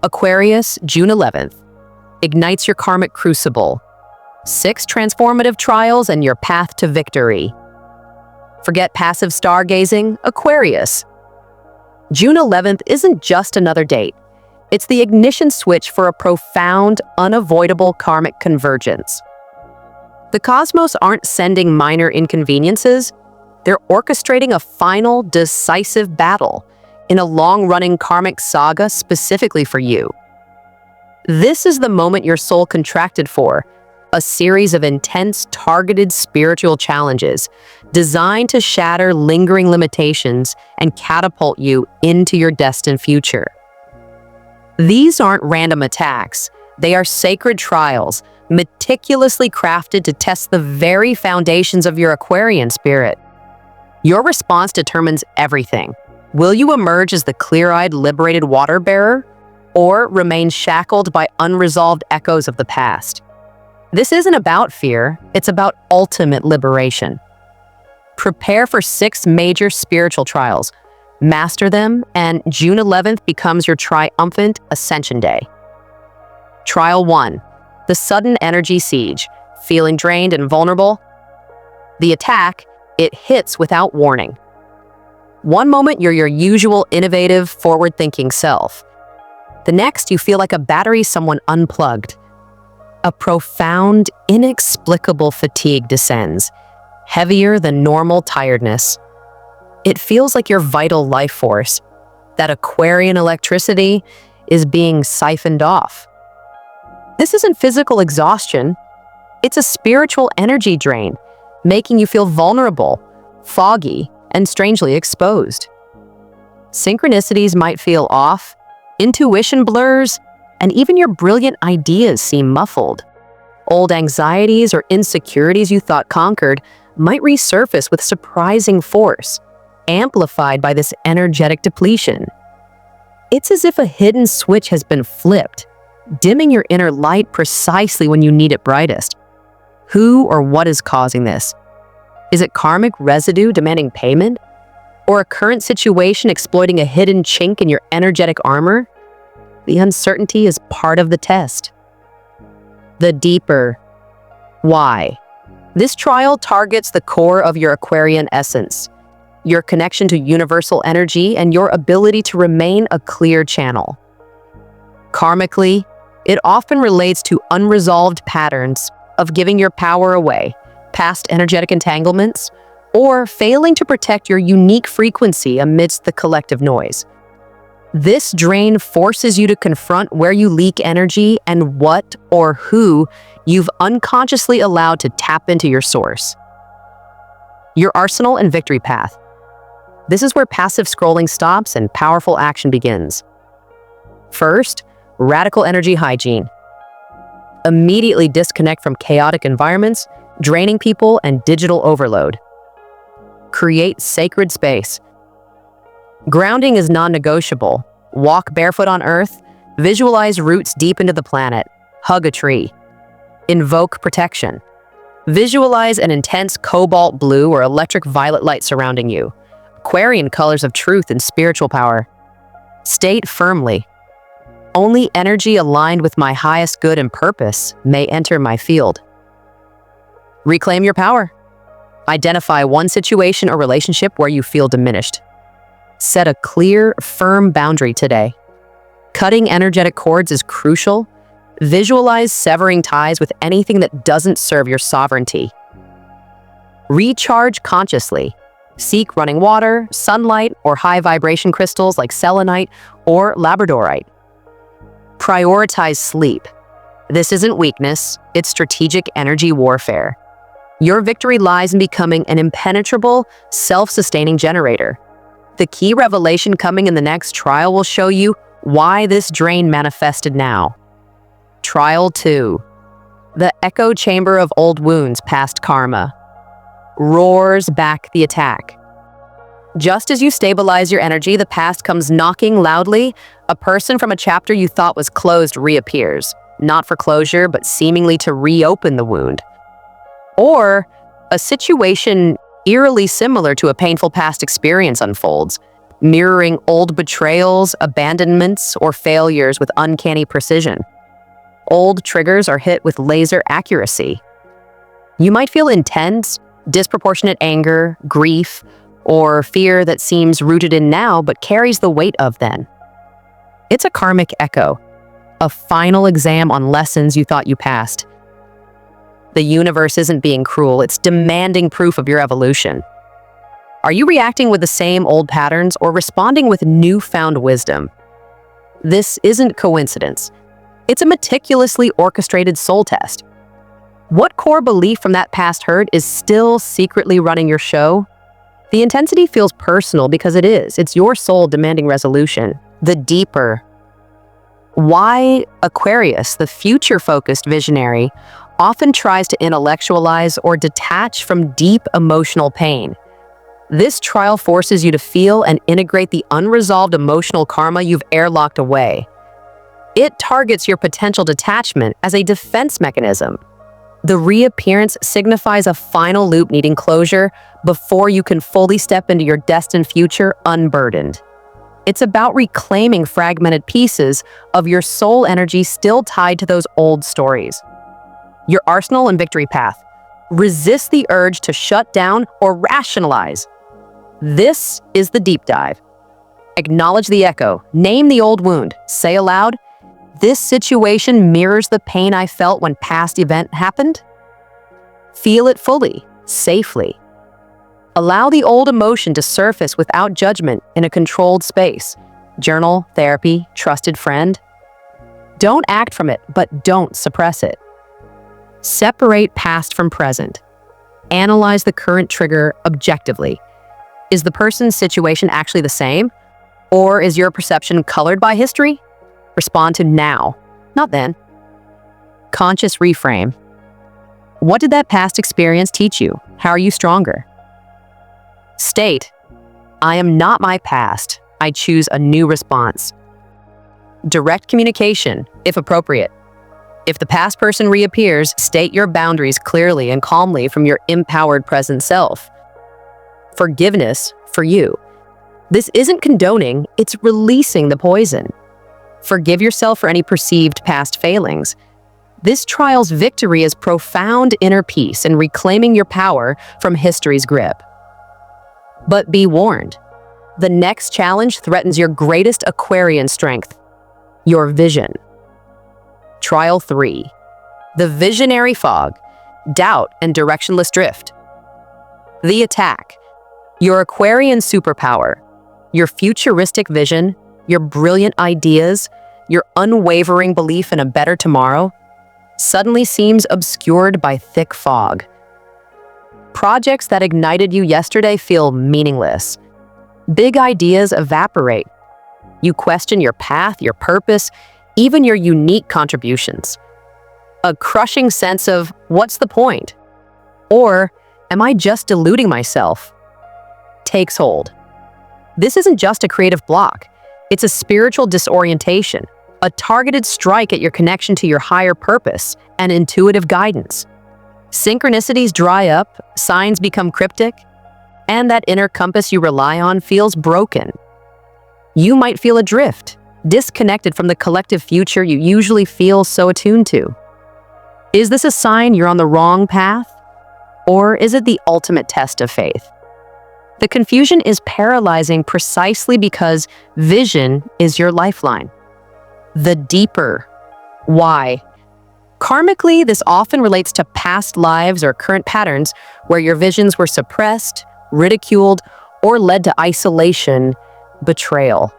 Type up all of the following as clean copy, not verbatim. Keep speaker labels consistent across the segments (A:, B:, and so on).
A: Aquarius, June 11th. Ignites your karmic crucible. 6 transformative trials and your path to victory. Forget passive stargazing, Aquarius. June 11th isn't just another date. It's the ignition switch for a profound, unavoidable karmic convergence. The cosmos aren't sending minor inconveniences. They're orchestrating a final, decisive battle in a long-running karmic saga specifically for you. This is the moment your soul contracted for, a series of intense, targeted spiritual challenges designed to shatter lingering limitations and catapult you into your destined future. These aren't random attacks. They are sacred trials, meticulously crafted to test the very foundations of your Aquarian spirit. Your response determines everything. Will you emerge as the clear-eyed, liberated water bearer, or remain shackled by unresolved echoes of the past? This isn't about fear, it's about ultimate liberation. Prepare for 6 major spiritual trials. Master them, and June 11th becomes your triumphant Ascension Day. Trial 1. The sudden energy siege. Feeling drained and vulnerable? The attack, it hits without warning. One moment you're your usual innovative, forward-thinking self. The next you feel like a battery someone unplugged. A profound, inexplicable fatigue descends, heavier than normal tiredness. It feels like your vital life force, that Aquarian electricity, is being siphoned off. This isn't physical exhaustion. It's a spiritual energy drain, making you feel vulnerable, foggy, and strangely exposed. Synchronicities might feel off, intuition blurs, and even your brilliant ideas seem muffled. Old anxieties or insecurities you thought conquered might resurface with surprising force, amplified by this energetic depletion. It's as if a hidden switch has been flipped, dimming your inner light precisely when you need it brightest. Who or what is causing this? Is it karmic residue demanding payment? Or a current situation exploiting a hidden chink in your energetic armor? The uncertainty is part of the test. The deeper why. This trial targets the core of your Aquarian essence, your connection to universal energy and your ability to remain a clear channel. Karmically, it often relates to unresolved patterns of giving your power away, past energetic entanglements, or failing to protect your unique frequency amidst the collective noise. This drain forces you to confront where you leak energy and what or who you've unconsciously allowed to tap into your source. Your arsenal and victory path. This is where passive scrolling stops and powerful action begins. First, radical energy hygiene. Immediately disconnect from chaotic environments, draining people, and digital overload. Create sacred space. Grounding is non-negotiable. Walk barefoot on earth, visualize roots deep into the planet, hug a tree. Invoke protection. Visualize an intense cobalt blue or electric violet light surrounding you, Aquarian colors of truth and spiritual power. State firmly, only energy aligned with my highest good and purpose may enter my field. Reclaim your power. Identify one situation or relationship where you feel diminished. Set a clear, firm boundary today. Cutting energetic cords is crucial. Visualize severing ties with anything that doesn't serve your sovereignty. Recharge consciously. Seek running water, sunlight, or high-vibration crystals like selenite or labradorite. Prioritize sleep. This isn't weakness, it's strategic energy warfare. Your victory lies in becoming an impenetrable, self-sustaining generator. The key revelation coming in the next trial will show you why this drain manifested now. Trial 2. The echo chamber of old wounds past karma. Roars back the attack. Just as you stabilize your energy, the past comes knocking loudly. A person from a chapter you thought was closed reappears, not for closure, but seemingly to reopen the wound. Or a situation eerily similar to a painful past experience unfolds, mirroring old betrayals, abandonments, or failures with uncanny precision. Old triggers are hit with laser accuracy. You might feel intense, disproportionate anger, grief, or fear that seems rooted in now but carries the weight of then. It's a karmic echo, a final exam on lessons you thought you passed. The universe isn't being cruel, it's demanding proof of your evolution. Are you reacting with the same old patterns or responding with newfound wisdom? This isn't coincidence. It's a meticulously orchestrated soul test. What core belief from that past hurt is still secretly running your show? The intensity feels personal because it is. It's your soul demanding resolution. The deeper. Why Aquarius, the future-focused visionary, often tries to intellectualize or detach from deep emotional pain. This trial forces you to feel and integrate the unresolved emotional karma you've airlocked away. It targets your potential detachment as a defense mechanism. The reappearance signifies a final loop needing closure before you can fully step into your destined future unburdened. It's about reclaiming fragmented pieces of your soul energy still tied to those old stories. Your arsenal and victory path. Resist the urge to shut down or rationalize. This is the deep dive. Acknowledge the echo. Name the old wound. Say aloud, this situation mirrors the pain I felt when past event happened. Feel it fully, safely. Allow the old emotion to surface without judgment in a controlled space. Journal, therapy, trusted friend. Don't act from it, but don't suppress it. Separate past from present. Analyze the current trigger objectively. Is the person's situation actually the same? Or is your perception colored by history? Respond to now, not then. Conscious reframe. What did that past experience teach you? How are you stronger? State, I am not my past. I choose a new response. Direct communication, if appropriate. If the past person reappears, state your boundaries clearly and calmly from your empowered present self. Forgiveness for you. This isn't condoning, it's releasing the poison. Forgive yourself for any perceived past failings. This trial's victory is profound inner peace and reclaiming your power from history's grip. But be warned, the next challenge threatens your greatest Aquarian strength, your vision. Trial 3. The visionary fog, doubt and directionless drift. The attack. Your Aquarian superpower, your futuristic vision, your brilliant ideas, your unwavering belief in a better tomorrow, suddenly seems obscured by thick fog. Projects that ignited you yesterday feel meaningless. Big ideas evaporate. You question your path, your purpose, even your unique contributions. A crushing sense of, what's the point? Or, am I just deluding myself? Takes hold. This isn't just a creative block. It's a spiritual disorientation, a targeted strike at your connection to your higher purpose and intuitive guidance. Synchronicities dry up, signs become cryptic, and that inner compass you rely on feels broken. You might feel adrift, disconnected from the collective future you usually feel so attuned to. Is this a sign you're on the wrong path? Or is it the ultimate test of faith? The confusion is paralyzing precisely because vision is your lifeline. The deeper why. Karmically, this often relates to past lives or current patterns where your visions were suppressed, ridiculed, or led to isolation, betrayal.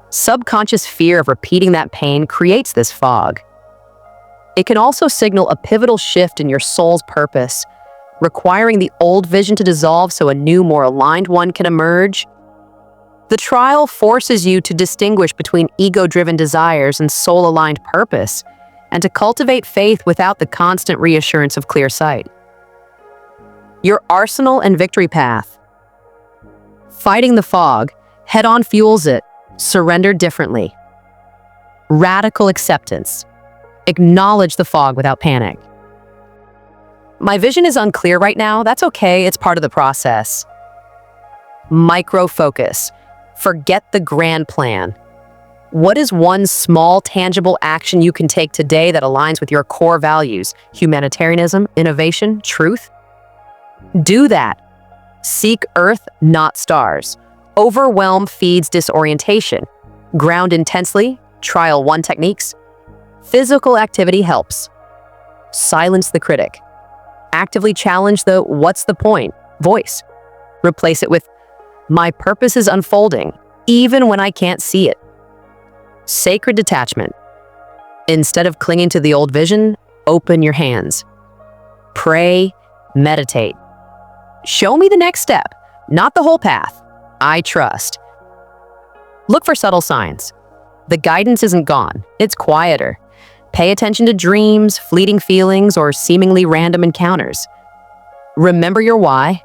A: Subconscious fear of repeating that pain creates this fog. It can also signal a pivotal shift in your soul's purpose, requiring the old vision to dissolve so a new, more aligned one can emerge. The trial forces you to distinguish between ego-driven desires and soul-aligned purpose, and to cultivate faith without the constant reassurance of clear sight. Your arsenal and victory path. Fighting the fog, head-on fuels it, surrender differently. Radical acceptance. Acknowledge the fog without panic. My vision is unclear right now. That's okay, it's part of the process. Micro-focus. Forget the grand plan. What is one small, tangible action you can take today that aligns with your core values? Humanitarianism, innovation, truth? Do that. Seek earth, not stars. Overwhelm feeds disorientation. Ground intensely, trial 1 techniques. Physical activity helps. Silence the critic. Actively challenge the "what's the point?" voice. Replace it with "my purpose is unfolding, even when I can't see it." Sacred detachment. Instead of clinging to the old vision, open your hands. Pray, meditate. Show me the next step, not the whole path. I trust. Look for subtle signs. The guidance isn't gone, it's quieter. Pay attention to dreams, fleeting feelings, or seemingly random encounters. Remember your why.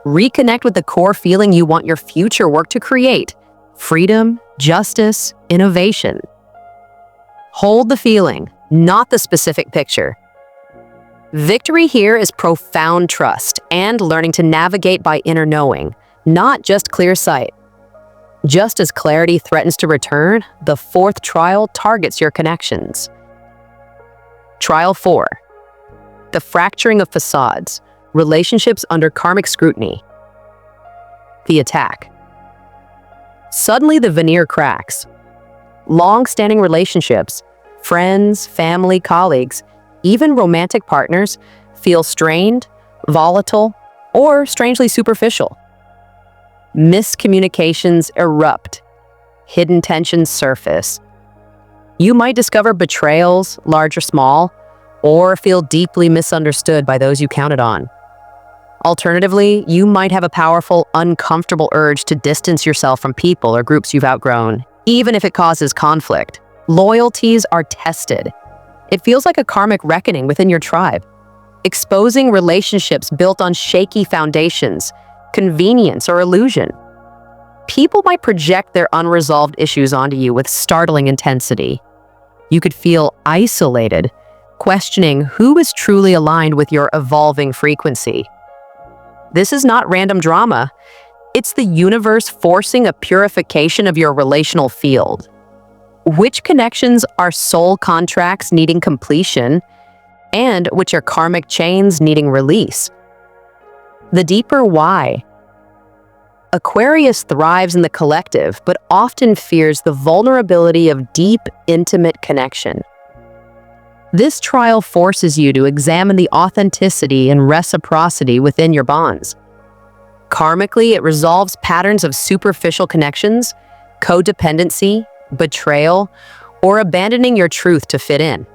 A: Reconnect with the core feeling you want your future work to create: freedom, justice, innovation. Hold the feeling, not the specific picture. Victory here is profound trust and learning to navigate by inner knowing, not just clear sight. Just as clarity threatens to return, the 4th trial targets your connections. Trial 4. The fracturing of facades, relationships under karmic scrutiny. The attack. Suddenly the veneer cracks. Long-standing relationships, friends, family, colleagues, even romantic partners feel strained, volatile, or strangely superficial. Miscommunications erupt. Hidden tensions surface. You might discover betrayals, large or small, or feel deeply misunderstood by those you counted on. Alternatively, you might have a powerful, uncomfortable urge to distance yourself from people or groups you've outgrown, even if it causes conflict. Loyalties are tested. It feels like a karmic reckoning within your tribe, exposing relationships built on shaky foundations, convenience, or illusion. People might project their unresolved issues onto you with startling intensity. You could feel isolated, questioning who is truly aligned with your evolving frequency. This is not random drama. It's the universe forcing a purification of your relational field. Which connections are soul contracts needing completion, and which are karmic chains needing release? The deeper why. Aquarius thrives in the collective, but often fears the vulnerability of deep, intimate connection. This trial forces you to examine the authenticity and reciprocity within your bonds. Karmically, it resolves patterns of superficial connections, codependency, betrayal, or abandoning your truth to fit in.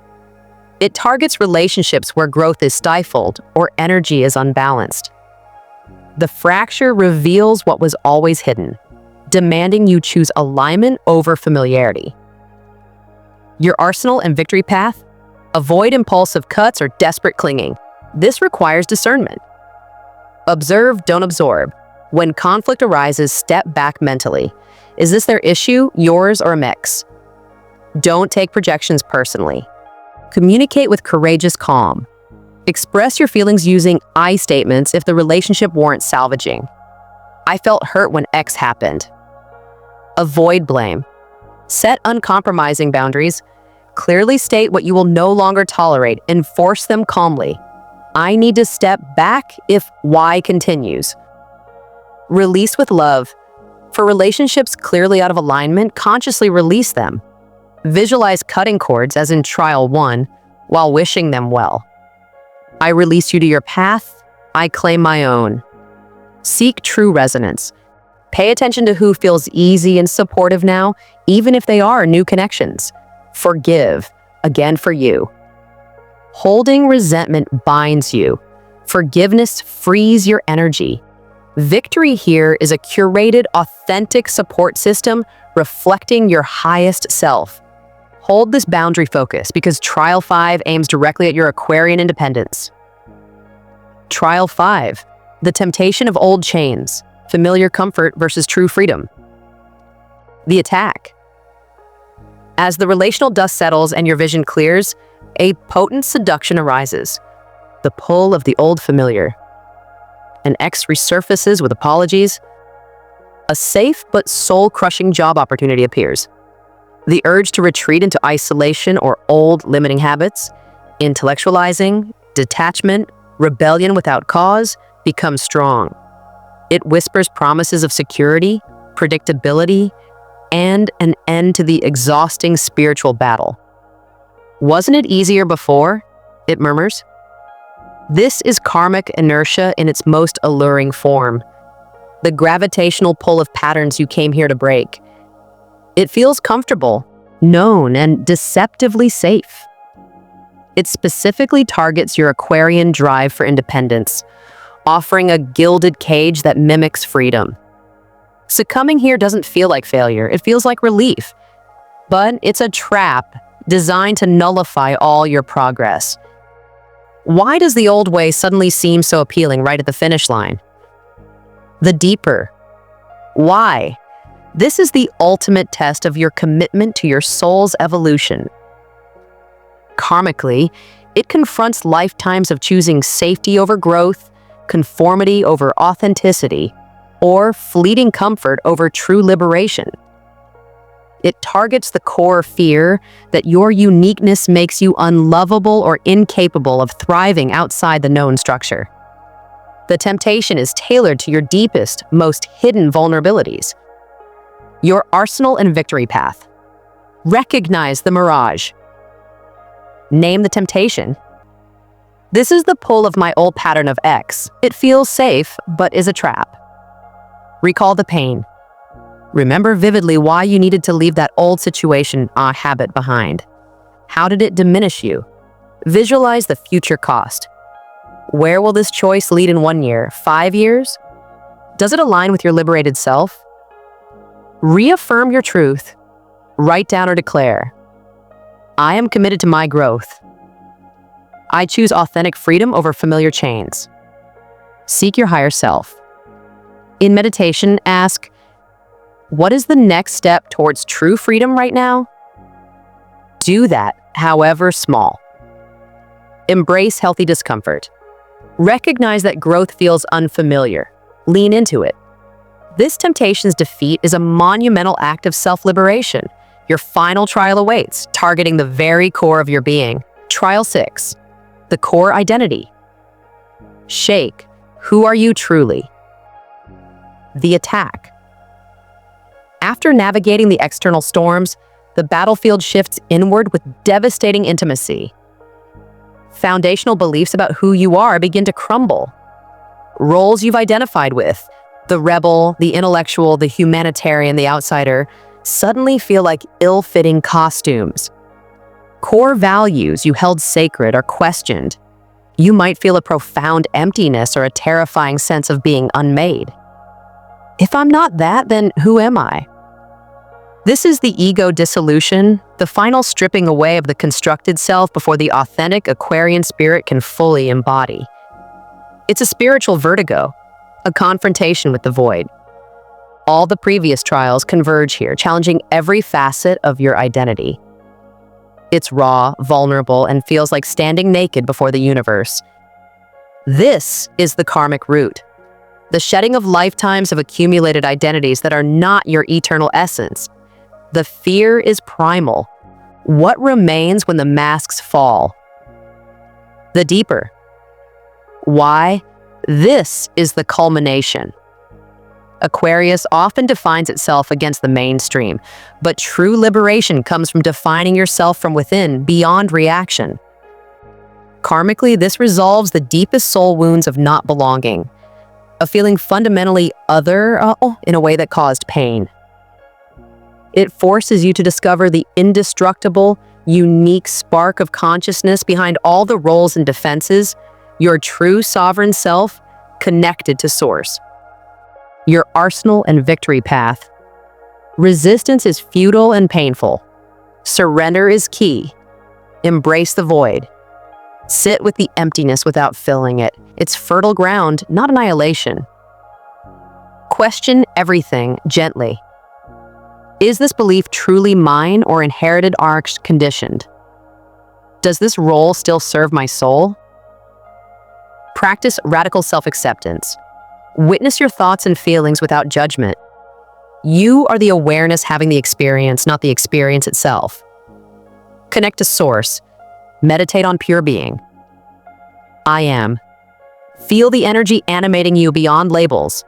A: It targets relationships where growth is stifled or energy is unbalanced. The fracture reveals what was always hidden, demanding you choose alignment over familiarity. Your arsenal and victory path? Avoid impulsive cuts or desperate clinging. This requires discernment. Observe, don't absorb. When conflict arises, step back mentally. Is this their issue, yours, or a mix? Don't take projections personally. Communicate with courageous calm. Express your feelings using I statements if the relationship warrants salvaging. I felt hurt when X happened. Avoid blame. Set uncompromising boundaries. Clearly state what you will no longer tolerate. Enforce them calmly. I need to step back if Y continues. Release with love. For relationships clearly out of alignment, consciously release them. Visualize cutting cords, as in trial 1, while wishing them well. I release you to your path. I claim my own. Seek true resonance. Pay attention to who feels easy and supportive now, even if they are new connections. Forgive, again for you. Holding resentment binds you. Forgiveness frees your energy. Victory here is a curated, authentic support system reflecting your highest self. Hold this boundary focus because Trial 5 aims directly at your Aquarian independence. Trial 5, the temptation of old chains, familiar comfort versus true freedom. The attack. As the relational dust settles and your vision clears, a potent seduction arises. The pull of the old familiar. An ex resurfaces with apologies. a safe but soul-crushing job opportunity appears. The urge to retreat into isolation or old limiting habits, intellectualizing, detachment, rebellion without cause, becomes strong. It whispers promises of security, predictability, and an end to the exhausting spiritual battle. "Wasn't it easier before?" it murmurs. This is karmic inertia in its most alluring form, the gravitational pull of patterns you came here to break. It feels comfortable, known, and deceptively safe. It specifically targets your Aquarian drive for independence, offering a gilded cage that mimics freedom. Succumbing here doesn't feel like failure, it feels like relief. But it's a trap designed to nullify all your progress. Why does the old way suddenly seem so appealing right at the finish line? The deeper. Why? This is the ultimate test of your commitment to your soul's evolution. Karmically, it confronts lifetimes of choosing safety over growth, conformity over authenticity, or fleeting comfort over true liberation. It targets the core fear that your uniqueness makes you unlovable or incapable of thriving outside the known structure. The temptation is tailored to your deepest, most hidden vulnerabilities. Your arsenal and victory path. Recognize the mirage. Name the temptation. This is the pull of my old pattern of X. It feels safe, but is a trap. Recall the pain. Remember vividly why you needed to leave that old situation or habit behind. How did it diminish you? Visualize the future cost. Where will this choice lead in 1 year, 5 years? Does it align with your liberated self? Reaffirm your truth. Write down or declare. I am committed to my growth. I choose authentic freedom over familiar chains. Seek your higher self. In meditation, ask, what is the next step towards true freedom right now? Do that, however small. Embrace healthy discomfort. Recognize that growth feels unfamiliar. Lean into it. This temptation's defeat is a monumental act of self-liberation. Your final trial awaits, targeting the very core of your being. Trial 6. The core identity. Shake. Who are you truly? The attack. After navigating the external storms, the battlefield shifts inward with devastating intimacy. Foundational beliefs about who you are begin to crumble. Roles you've identified with, the rebel, the intellectual, the humanitarian, the outsider, suddenly feel like ill-fitting costumes. Core values you held sacred are questioned. You might feel a profound emptiness or a terrifying sense of being unmade. If I'm not that, then who am I? This is the ego dissolution, the final stripping away of the constructed self before the authentic Aquarian spirit can fully embody. It's a spiritual vertigo, a confrontation with the void. All the previous trials converge here, challenging every facet of your identity. It's raw, vulnerable, and feels like standing naked before the universe. This is the karmic root, the shedding of lifetimes of accumulated identities that are not your eternal essence. The fear is primal. What remains when the masks fall? The deeper. Why? This is the culmination. Aquarius often defines itself against the mainstream, but true liberation comes from defining yourself from within, beyond reaction. Karmically, this resolves the deepest soul wounds of not belonging, of feeling fundamentally other in a way that caused pain. It forces you to discover the indestructible, unique spark of consciousness behind all the roles and defenses, your true sovereign self connected to source. Your arsenal and victory path. Resistance is futile and painful. Surrender is key. Embrace the void. Sit with the emptiness without filling it. It's fertile ground, not annihilation. Question everything gently. Is this belief truly mine or inherited or conditioned? Does this role still serve my soul? Practice radical self-acceptance. Witness your thoughts and feelings without judgment. You are the awareness having the experience, not the experience itself. Connect to Source. Meditate on pure being. I am. Feel the energy animating you beyond labels.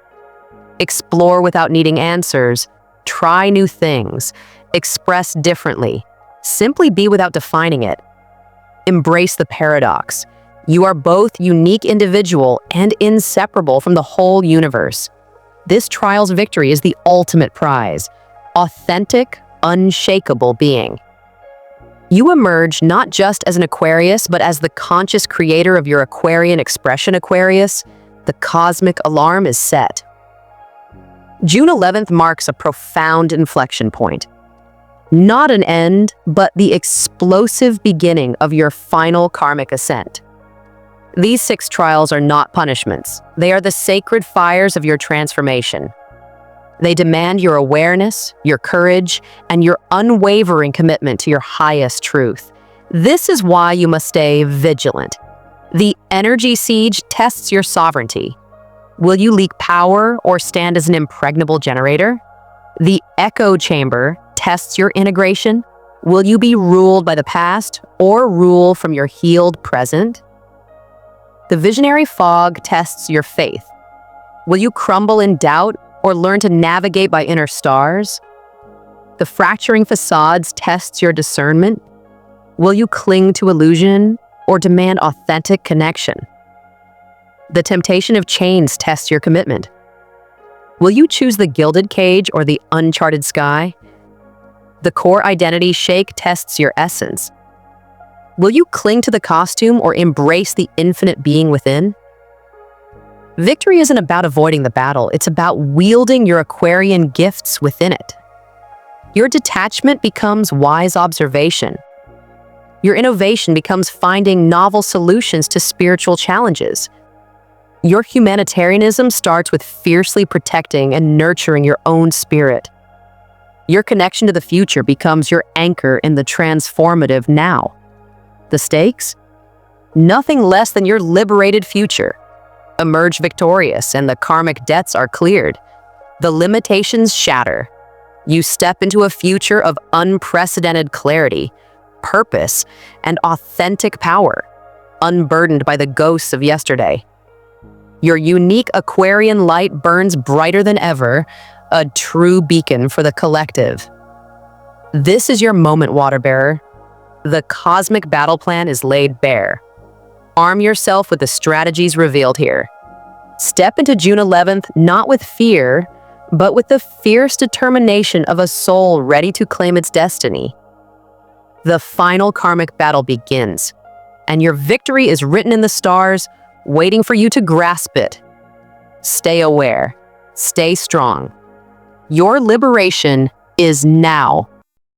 A: Explore without needing answers. Try new things. Express differently. Simply be without defining it. Embrace the paradox. You are both unique individual and inseparable from the whole universe. This trial's victory is the ultimate prize. Authentic, unshakable being. You emerge not just as an Aquarius, but as the conscious creator of your Aquarian expression, Aquarius. The cosmic alarm is set. June 11th marks a profound inflection point. Not an end, but the explosive beginning of your final karmic ascent. These 6 trials are not punishments. They are the sacred fires of your transformation. They demand your awareness, your courage, and your unwavering commitment to your highest truth. This is why you must stay vigilant. The energy siege tests your sovereignty. Will you leak power or stand as an impregnable generator? The echo chamber tests your integration. Will you be ruled by the past or rule from your healed present? The visionary fog tests your faith. Will you crumble in doubt or learn to navigate by inner stars? The fracturing facades tests your discernment. Will you cling to illusion or demand authentic connection? The temptation of chains tests your commitment. Will you choose the gilded cage or the uncharted sky? The core identity shake tests your essence. Will you cling to the costume or embrace the infinite being within? Victory isn't about avoiding the battle, it's about wielding your Aquarian gifts within it. Your detachment becomes wise observation. Your innovation becomes finding novel solutions to spiritual challenges. Your humanitarianism starts with fiercely protecting and nurturing your own spirit. Your connection to the future becomes your anchor in the transformative now. The stakes? Nothing less than your liberated future. Emerge victorious and the karmic debts are cleared. The limitations shatter. You step into a future of unprecedented clarity, purpose, and authentic power, unburdened by the ghosts of yesterday. Your unique Aquarian light burns brighter than ever, a true beacon for the collective. This is your moment, water-bearer. The cosmic battle plan is laid bare. Arm yourself with the strategies revealed here. Step into June 11th not with fear, but with the fierce determination of a soul ready to claim its destiny. The final karmic battle begins, and your victory is written in the stars, waiting for you to grasp it. Stay aware. Stay strong. Your liberation is now.